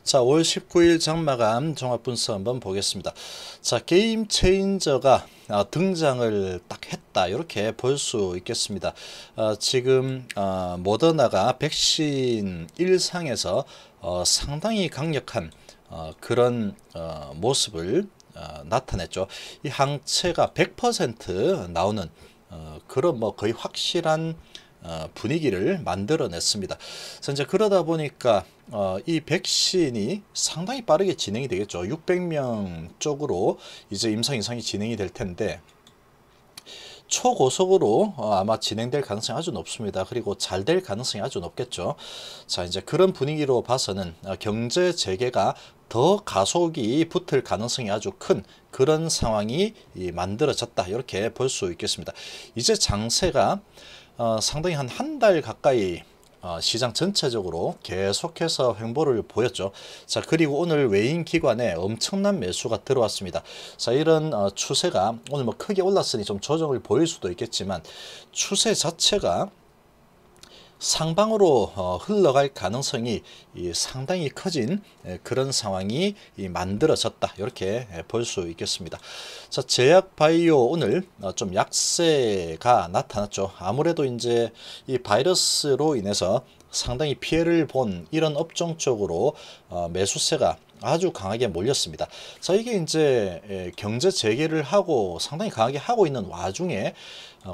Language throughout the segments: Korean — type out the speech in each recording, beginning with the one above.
자, 5월 19일 장마감 종합분석 한번 보겠습니다. 자, 게임 체인저가 등장을 딱 했다, 이렇게 볼 수 있겠습니다. 지금 모더나가 백신 1상에서 상당히 강력한 그런 모습을 나타냈죠. 이 항체가 100% 나오는 그런 거의 확실한 분위기를 만들어냈습니다. 그래서 이제 그러다 보니까 이 백신이 상당히 빠르게 진행이 되겠죠. 600명 쪽으로 이제 임상 이상이 진행이 될 텐데 초고속으로 아마 진행될 가능성이 아주 높습니다. 그리고 잘 될 가능성이 아주 높겠죠. 자, 이제 그런 분위기로 봐서는 경제 재개가 더 가속이 붙을 가능성이 아주 큰 그런 상황이 만들어졌다, 이렇게 볼 수 있겠습니다. 이제 장세가 상당히 한 달 가까이 시장 전체적으로 계속해서 횡보를 보였죠. 자, 그리고 오늘 외인 기관에 엄청난 매수가 들어왔습니다. 자, 이런 추세가 오늘 크게 올랐으니 좀 조정을 보일 수도 있겠지만 추세 자체가 상방으로 흘러갈 가능성이 상당히 커진 그런 상황이 만들어졌다, 이렇게 볼 수 있겠습니다. 자, 제약바이오 오늘 좀 약세가 나타났죠. 아무래도 이제 이 바이러스로 인해서 상당히 피해를 본 이런 업종 쪽으로 매수세가 아주 강하게 몰렸습니다. 자, 이게 이제 경제 재개를 하고 상당히 강하게 하고 있는 와중에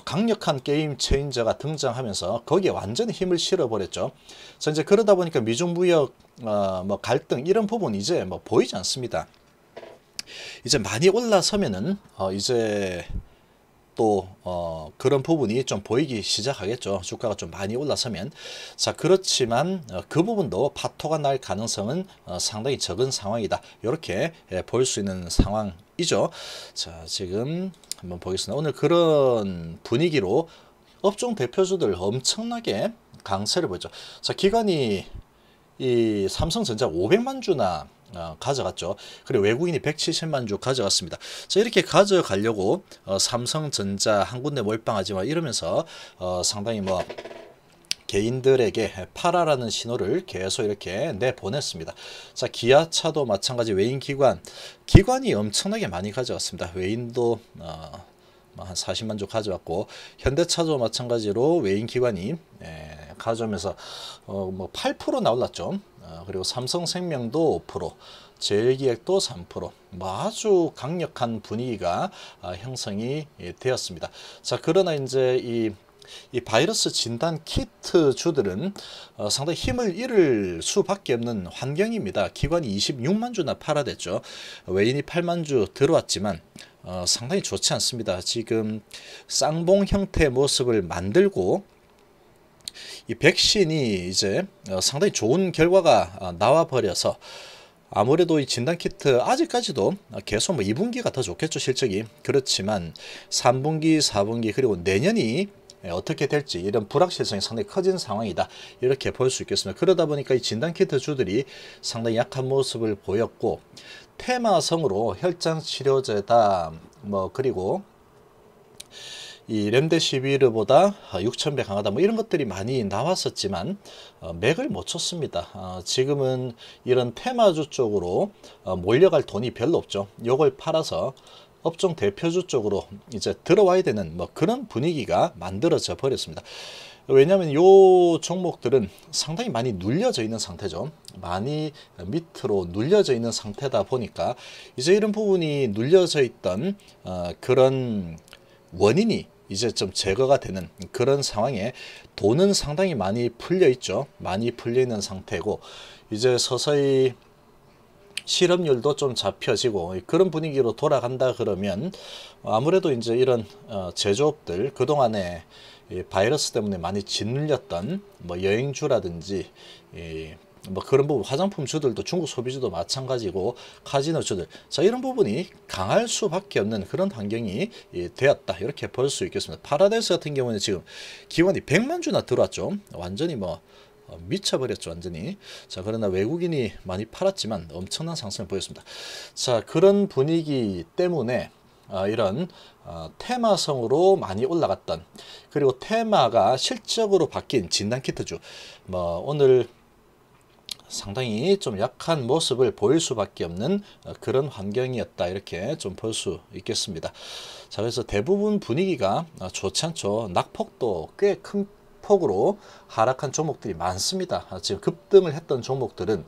강력한 게임 체인저가 등장하면서 거기에 완전히 힘을 실어버렸죠. 자, 이제 그러다 보니까 미중 무역 갈등 이런 부분 이제 보이지 않습니다. 이제 많이 올라서면은 이제 또 그런 부분이 좀 보이기 시작하겠죠. 주가가 좀 많이 올라서면. 자, 그렇지만 그 부분도 파토가 날 가능성은 상당히 적은 상황이다, 이렇게 볼 수 있는 상황이죠. 자, 지금 한번 보겠습니다. 오늘 그런 분위기로 업종 대표주들 엄청나게 강세를 보였죠. 자, 기관이 이 삼성전자 500만 주나 가져갔죠. 그리고 외국인이 170만 주 가져갔습니다. 자, 이렇게 가져가려고 삼성전자 한 군데 몰빵하지 마 이러면서 상당히 개인들에게 팔아라는 신호를 계속 이렇게 내보냈습니다. 자, 기아차도 마찬가지 기관이 엄청나게 많이 가져갔습니다. 외인도 한 40만 주 가져왔고, 현대차도 마찬가지로 외인 기관이 가져오면서 8%나 올랐죠. 그리고 삼성생명도 5%, 제일기획도 3%, 아주 강력한 분위기가 형성이 되었습니다. 자, 그러나 이제 이 바이러스 진단 키트 주들은 상당히 힘을 잃을 수밖에 없는 환경입니다. 기관이 26만 주나 팔아댔죠. 외인이 8만 주 들어왔지만 상당히 좋지 않습니다. 지금 쌍봉 형태의 모습을 만들고 이 백신이 이제 상당히 좋은 결과가 나와 버려서 아무래도 이 진단키트 아직까지도 계속 2분기가 더 좋겠죠, 실적이. 그렇지만 3분기, 4분기 그리고 내년이 어떻게 될지 이런 불확실성이 상당히 커진 상황이다, 이렇게 볼 수 있겠습니다. 그러다 보니까 이 진단키트 주들이 상당히 약한 모습을 보였고, 테마성으로 혈장 치료제다 그리고 이 렘데시비르보다 6,000배 강하다 이런 것들이 많이 나왔었지만 맥을 못 쳤습니다. 지금은 이런 테마주 쪽으로 몰려갈 돈이 별로 없죠. 요걸 팔아서 업종 대표주 쪽으로 이제 들어와야 되는 그런 분위기가 만들어져 버렸습니다. 왜냐하면 요 종목들은 상당히 많이 눌려져 있는 상태죠. 많이 밑으로 눌려져 있는 상태다 보니까 이제 이런 부분이 눌려져 있던 그런 원인이 이제 좀 제거가 되는 그런 상황에 돈은 상당히 많이 풀려 있죠. 많이 풀려 있는 상태고, 이제 서서히 실업률도 좀 잡혀지고 그런 분위기로 돌아간다 그러면 아무래도 이제 이런 제조업들 그동안에 바이러스 때문에 많이 짓눌렸던 여행주라든지 그런 부분, 화장품 주들도 중국 소비주도 마찬가지고 카지노 주들, 자, 이런 부분이 강할 수밖에 없는 그런 환경이 되었다, 이렇게 볼 수 있겠습니다. 파라다이스 같은 경우는 지금 기관이 100만 주나 들어왔죠. 완전히 미쳐버렸죠, 완전히. 자, 그러나 외국인이 많이 팔았지만 엄청난 상승을 보였습니다. 자, 그런 분위기 때문에 이런 테마성으로 많이 올라갔던, 그리고 테마가 실적으로 바뀐 진단키트주, 오늘 상당히 좀 약한 모습을 보일 수밖에 없는 그런 환경이었다 이렇게 좀 볼 수 있겠습니다. 자, 그래서 대부분 분위기가 좋지 않죠. 낙폭도 꽤 큰 폭으로 하락한 종목들이 많습니다. 지금 급등을 했던 종목들은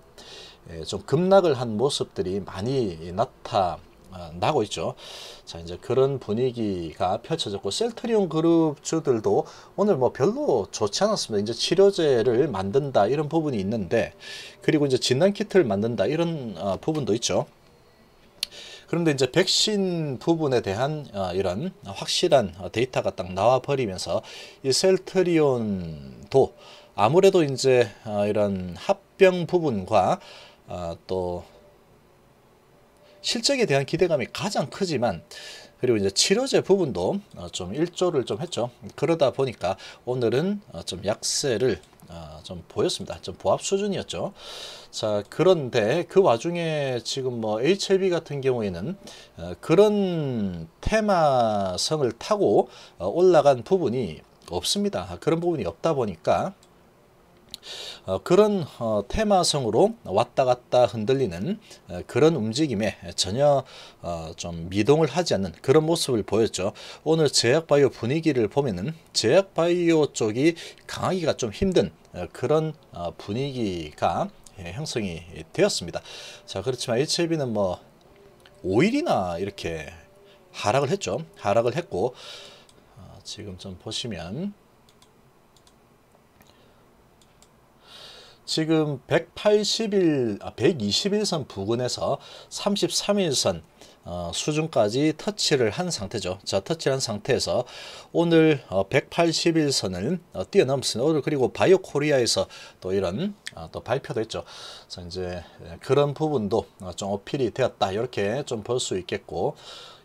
좀 급락을 한 모습들이 많이 나타나고 있죠. 자, 이제 그런 분위기가 펼쳐졌고, 셀트리온 그룹주들도 오늘 뭐 별로 좋지 않았습니다. 이제 치료제를 만든다 이런 부분이 있는데, 그리고 이제 진단키트를 만든다 이런 부분도 있죠. 그런데 이제 백신 부분에 대한 이런 확실한 데이터가 딱 나와 버리면서 이 셀트리온도 아무래도 이제 이런 합병 부분과 또 실적에 대한 기대감이 가장 크지만, 그리고 이제 치료제 부분도 좀 일조를 좀 했죠. 그러다 보니까 오늘은 좀 약세를 좀 보였습니다. 좀 보합 수준이었죠. 자, 그런데 그 와중에 지금 뭐 HLB 같은 경우에는 그런 테마성을 타고 올라간 부분이 없습니다. 그런 부분이 없다 보니까 그런 테마성으로 왔다 갔다 흔들리는 그런 움직임에 전혀 좀 미동을 하지 않는 그런 모습을 보였죠. 오늘 제약바이오 분위기를 보면은 제약바이오 쪽이 강하기가 좀 힘든 그런 분위기가 형성이 되었습니다. 자, 그렇지만 HLB는 뭐 5일이나 이렇게 하락을 했죠. 하락을 했고, 지금 좀 보시면 지금 121선 부근에서 33일선 수준까지 터치를 한 상태죠. 자, 터치한 상태에서 오늘 181선을 뛰어넘습니다. 오늘 그리고 바이오 코리아에서 또 이런 또 발표도 했죠. 자, 이제 그런 부분도 좀 어필이 되었다 이렇게 좀 볼 수 있겠고,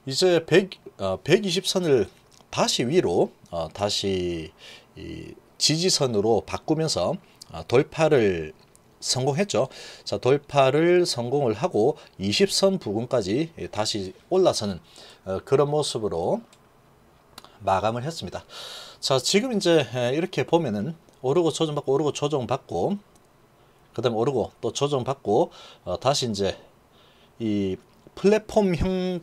이제 120선을 다시 위로 다시 이 지지선으로 바꾸면서 돌파를 성공했죠. 자, 돌파를 성공을 하고 20선 부근까지 다시 올라서는 그런 모습으로 마감을 했습니다. 자, 지금 이제 이렇게 보면은 오르고 조정받고 오르고 조정받고 그 다음에 오르고 또 조정받고 다시 이제 이 플랫폼을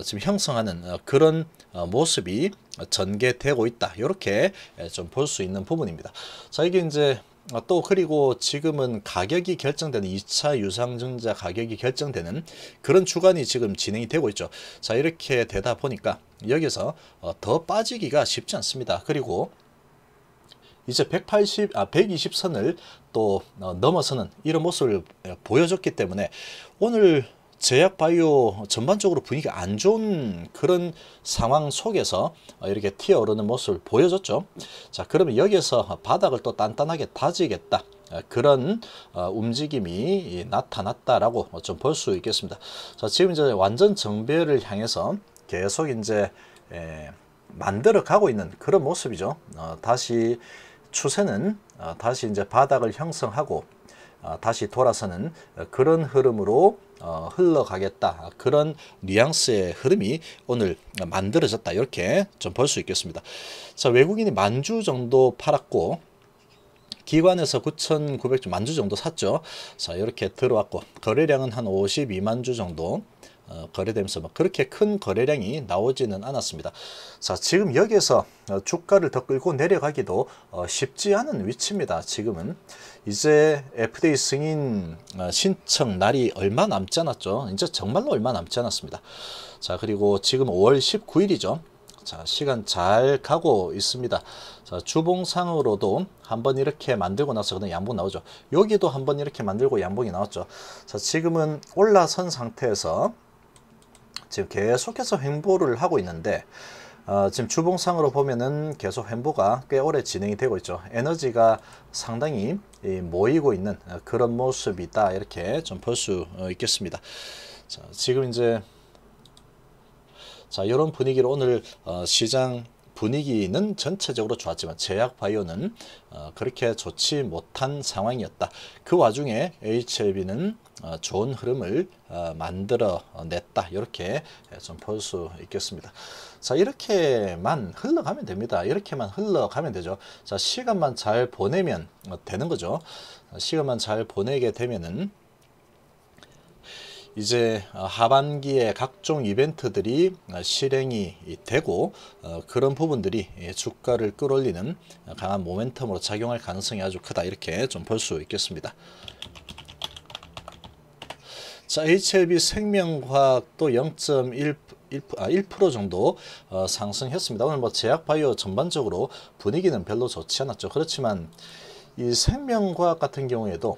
지금 형성하는 그런 모습이 전개되고 있다. 이렇게 좀 볼 수 있는 부분입니다. 자, 이게 이제 또 그리고 지금은 가격이 결정되는 2차 유상증자 가격이 결정되는 그런 주간이 지금 진행이 되고 있죠. 자, 이렇게 되다 보니까 여기서 더 빠지기가 쉽지 않습니다. 그리고 이제 120선을 또 넘어서는 이런 모습을 보여줬기 때문에 오늘 제약바이오 전반적으로 분위기가 안 좋은 그런 상황 속에서 이렇게 튀어오르는 모습을 보여줬죠. 자, 그러면 여기에서 바닥을 또 단단하게 다지겠다, 그런 움직임이 나타났다라고 좀 볼 수 있겠습니다. 자, 지금 이제 완전 정배를 향해서 계속 이제 만들어 가고 있는 그런 모습이죠. 다시 추세는 다시 이제 바닥을 형성하고 다시 돌아서는 그런 흐름으로 흘러가겠다, 그런 뉘앙스의 흐름이 오늘 만들어졌다 이렇게 좀 볼 수 있겠습니다. 자, 외국인이 10,000주 정도 팔았고 기관에서 9,900주 만주 정도 샀죠. 자, 이렇게 들어왔고 거래량은 한 52만 주 정도 거래되면서 뭐 그렇게 큰 거래량이 나오지는 않았습니다. 자, 지금 여기에서 주가를 더 끌고 내려가기도 쉽지 않은 위치입니다. 지금은 이제 FDA 승인 신청 날이 얼마 남지 않았죠. 이제 정말로 얼마 남지 않았습니다. 자, 그리고 지금 5월 19일이죠. 자, 시간 잘 가고 있습니다. 자, 주봉상으로도 한번 이렇게 만들고 나서 그다음 양봉 나오죠. 여기도 한번 이렇게 만들고 양봉이 나왔죠. 자, 지금은 올라선 상태에서 지금 계속해서 횡보를 하고 있는데 지금 주봉상으로 보면은 계속 횡보가 꽤 오래 진행이 되고 있죠. 에너지가 상당히 모이고 있는 그런 모습이다 이렇게 좀 볼 수 있겠습니다. 자, 지금 이제 자, 이런 분위기로 오늘 시장 분위기는 전체적으로 좋았지만 제약바이오는 그렇게 좋지 못한 상황이었다. 그 와중에 HLB는 좋은 흐름을 만들어 냈다. 이렇게 좀 볼 수 있겠습니다. 자, 이렇게만 흘러가면 됩니다. 이렇게만 흘러가면 되죠. 자, 시간만 잘 보내면 되는 거죠. 시간만 잘 보내게 되면은 이제 하반기에 각종 이벤트들이 실행이 되고 그런 부분들이 주가를 끌어올리는 강한 모멘텀으로 작용할 가능성이 아주 크다. 이렇게 좀 볼 수 있겠습니다. 자, HLB 생명과학도 1% 정도 상승했습니다. 오늘 뭐 제약바이오 전반적으로 분위기는 별로 좋지 않았죠. 그렇지만 이 생명과학 같은 경우에도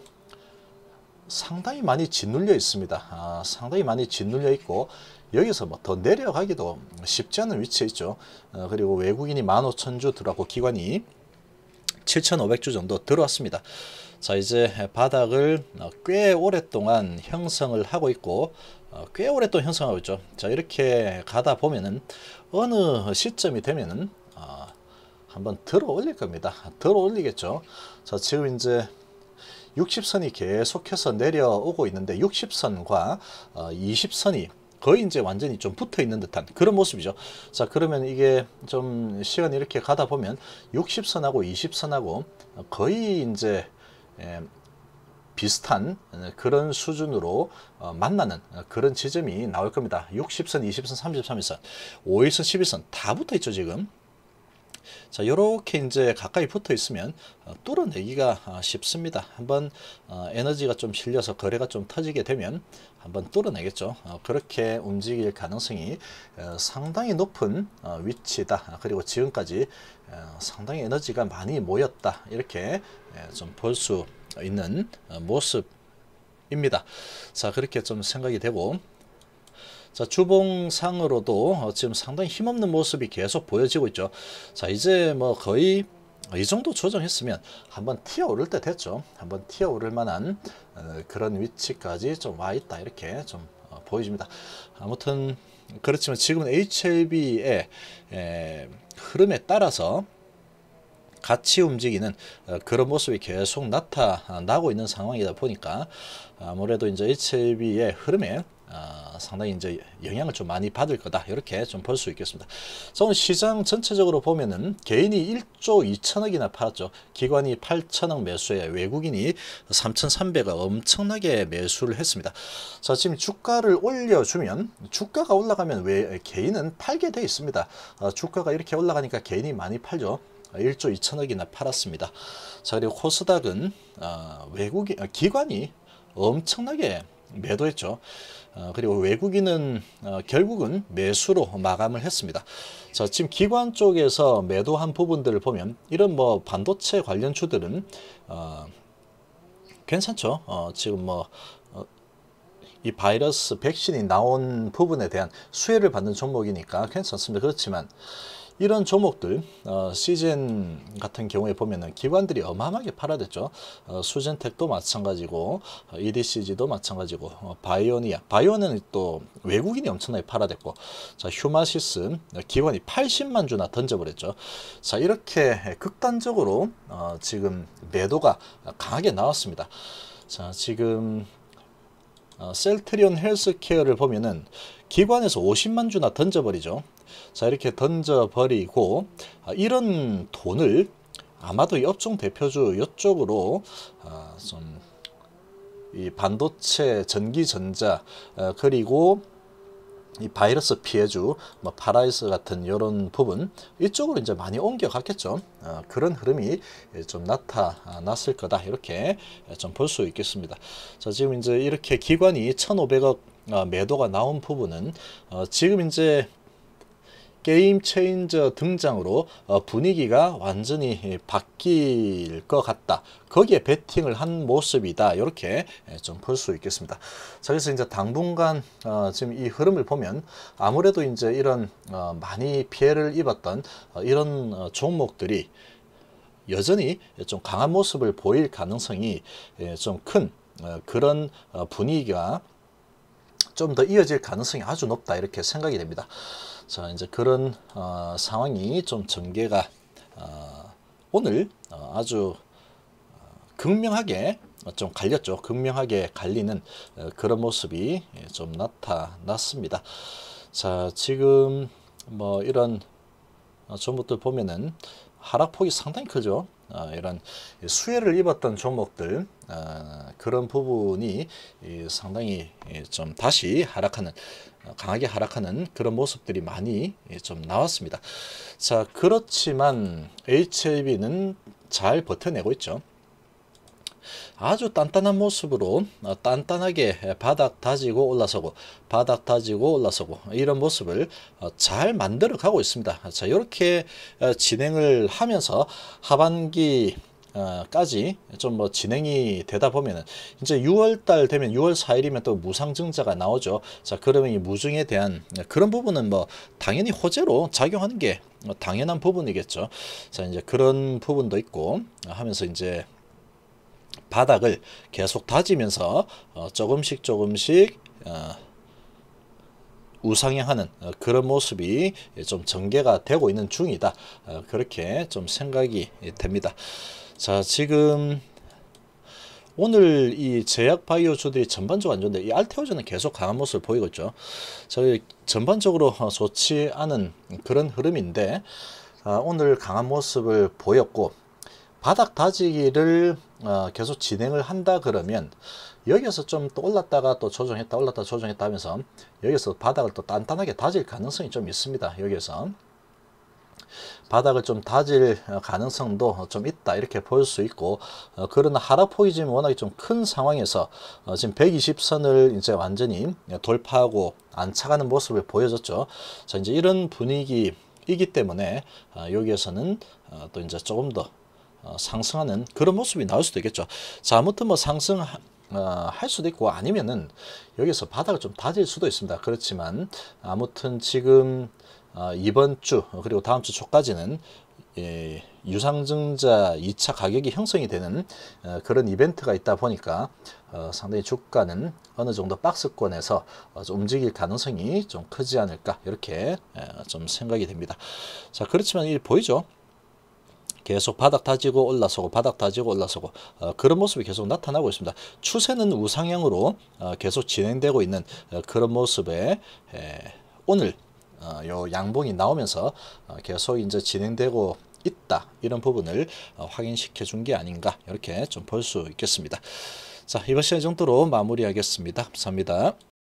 상당히 많이 짓눌려 있습니다. 상당히 많이 짓눌려 있고 여기서 뭐 더 내려가기도 쉽지 않은 위치에 있죠. 그리고 외국인이 15,000주 들어왔고 기관이 7,500주 정도 들어왔습니다. 자, 이제 바닥을 꽤 오랫동안 형성을 하고 있고 꽤 오랫동안 형성하고 있죠. 자, 이렇게 가다 보면은 어느 시점이 되면은 한번 들어 올릴 겁니다. 들어 올리겠죠. 자, 지금 이제 60선이 계속해서 내려오고 있는데 60선과 20선이 거의 이제 완전히 좀 붙어 있는 듯한 그런 모습이죠. 자, 그러면 이게 좀 시간이 이렇게 가다 보면 60선하고 20선하고 거의 이제 비슷한 그런 수준으로 만나는 그런 지점이 나올 겁니다. 60선, 20선, 33선, 5일선, 11선 다 붙어 있죠, 지금. 자, 요렇게 이제 가까이 붙어 있으면 뚫어내기가 쉽습니다. 한번 에너지가 좀 실려서 거래가 좀 터지게 되면 한번 뚫어내겠죠. 그렇게 움직일 가능성이 상당히 높은 위치다. 그리고 지금까지 상당히 에너지가 많이 모였다. 이렇게 좀 볼 수 있는 모습입니다. 자, 그렇게 좀 생각이 되고, 자, 주봉상으로도 지금 상당히 힘없는 모습이 계속 보여지고 있죠. 자, 이제 뭐 거의 이 정도 조정했으면 한번 튀어 오를 때 됐죠. 한번 튀어 오를 만한 그런 위치까지 좀 와 있다. 이렇게 좀 보여집니다. 아무튼 그렇지만 지금은 HLB의 흐름에 따라서 같이 움직이는 그런 모습이 계속 나타나고 있는 상황이다 보니까 아무래도 이제 HLB의 흐름에 상당히 이제 영향을 좀 많이 받을 거다. 이렇게 좀 볼 수 있겠습니다. 자, 오늘 시장 전체적으로 보면은 개인이 1조 2천억이나 팔았죠. 기관이 8천억 매수에 외국인이 3,300억 엄청나게 매수를 했습니다. 자, 지금 주가를 올려주면 주가가 올라가면 왜 개인은 팔게 돼 있습니다. 주가가 이렇게 올라가니까 개인이 많이 팔죠. 1조 2천억이나 팔았습니다. 자, 그리고 코스닥은 기관이 엄청나게 매도했죠. 그리고 외국인은 결국은 매수로 마감을 했습니다. 자, 지금 기관 쪽에서 매도한 부분들을 보면 이런 뭐 반도체 관련주들은 괜찮죠. 지금 뭐 이 바이러스 백신이 나온 부분에 대한 수혜를 받는 종목이니까 괜찮습니다. 그렇지만 이런 종목들 시젠 같은 경우에 보면은 기관들이 어마어마하게 팔아댔죠. 수젠텍도 마찬가지고 EDCG도 마찬가지고 바이오는 또 외국인이 엄청나게 팔아댔고, 자, 휴마시스 기관이 80만 주나 던져버렸죠. 자, 이렇게 극단적으로 지금 매도가 강하게 나왔습니다. 자, 지금 셀트리온 헬스케어를 보면은 기관에서 50만 주나 던져버리죠. 자, 이렇게 던져버리고 이런 돈을 아마도 이 업종 대표주 이쪽으로 좀 이 반도체, 전기전자 그리고 이 바이러스 피해주, 뭐 파라이스 같은 이런 부분 이쪽으로 이제 많이 옮겨갔겠죠. 그런 흐름이 좀 나타났을 거다. 이렇게 좀 볼 수 있겠습니다. 자, 지금 이제 이렇게 기관이 1,500억 매도가 나온 부분은 지금 이제 게임 체인저 등장으로 분위기가 완전히 바뀔 것 같다. 거기에 베팅을 한 모습이다. 이렇게 좀 볼 수 있겠습니다. 자, 그래서 이제 당분간 지금 이 흐름을 보면 아무래도 이제 이런 많이 피해를 입었던 이런 종목들이 여전히 좀 강한 모습을 보일 가능성이 좀 큰 그런 분위기가 좀 더 이어질 가능성이 아주 높다. 이렇게 생각이 됩니다. 자, 이제 그런 상황이 좀 전개가 오늘 아주 극명하게 좀 갈렸죠. 극명하게 갈리는 그런 모습이 좀 나타났습니다. 자, 지금 뭐 이런 종목들 보면은 하락폭이 상당히 크죠. 이런 수혜를 입었던 종목들 그런 부분이 상당히 좀 다시 하락하는 강하게 하락하는 그런 모습들이 많이 좀 나왔습니다. 자, 그렇지만 HLB는 잘 버텨내고 있죠. 아주 단단한 모습으로 단단하게 바닥 다지고 올라서고 바닥 다지고 올라서고 이런 모습을 잘 만들어 가고 있습니다. 자, 이렇게 진행을 하면서 하반기 까지 좀 뭐 진행이 되다 보면은 이제 6월달 되면 6월 4일이면 또 무상증자가 나오죠. 자, 그러면 이 무증에 대한 그런 부분은 뭐 당연히 호재로 작용하는 게 당연한 부분이겠죠. 자, 이제 그런 부분도 있고 하면서 이제 바닥을 계속 다지면서 조금씩 우상향하는 그런 모습이 좀 전개가 되고 있는 중이다. 그렇게 좀 생각이 됩니다. 자, 지금 오늘 이 제약 바이오주들이 전반적으로 안 좋은데 이 알테오제는 계속 강한 모습을 보이고 있죠. 저희 전반적으로 좋지 않은 그런 흐름인데 오늘 강한 모습을 보였고 바닥 다지기를 계속 진행을 한다 그러면 여기서 좀 또 올랐다가 또 조정했다 올랐다 조정했다 하면서 여기서 바닥을 또 단단하게 다질 가능성이 좀 있습니다. 여기서 바닥을 좀 다질 가능성도 좀 있다 이렇게 볼 수 있고 그러나 하락폭이 지금 워낙에 좀 큰 상황에서 지금 120선을 이제 완전히 돌파하고 안착하는 모습을 보여줬죠. 자, 이제 이런 분위기이기 때문에 여기에서는 또 이제 조금 더 상승하는 그런 모습이 나올 수도 있겠죠. 자, 아무튼 뭐 상승 할 수도 있고 아니면은 여기서 바닥을 좀 다질 수도 있습니다. 그렇지만 아무튼 지금 이번 주 그리고 다음 주 초까지는 유상증자 2차 가격이 형성이 되는 그런 이벤트가 있다 보니까 상당히 주가는 어느 정도 박스권에서 좀 움직일 가능성이 좀 크지 않을까 이렇게 좀 생각이 됩니다. 자, 그렇지만 이 보이죠? 계속 바닥 다지고 올라서고 바닥 다지고 올라서고 그런 모습이 계속 나타나고 있습니다. 추세는 우상향으로 계속 진행되고 있는 그런 모습에 오늘 요 양봉이 나오면서 계속 이제 진행되고 있다 이런 부분을 확인시켜 준 게 아닌가 이렇게 좀 볼 수 있겠습니다. 자, 이번 시간 정도로 마무리하겠습니다. 감사합니다.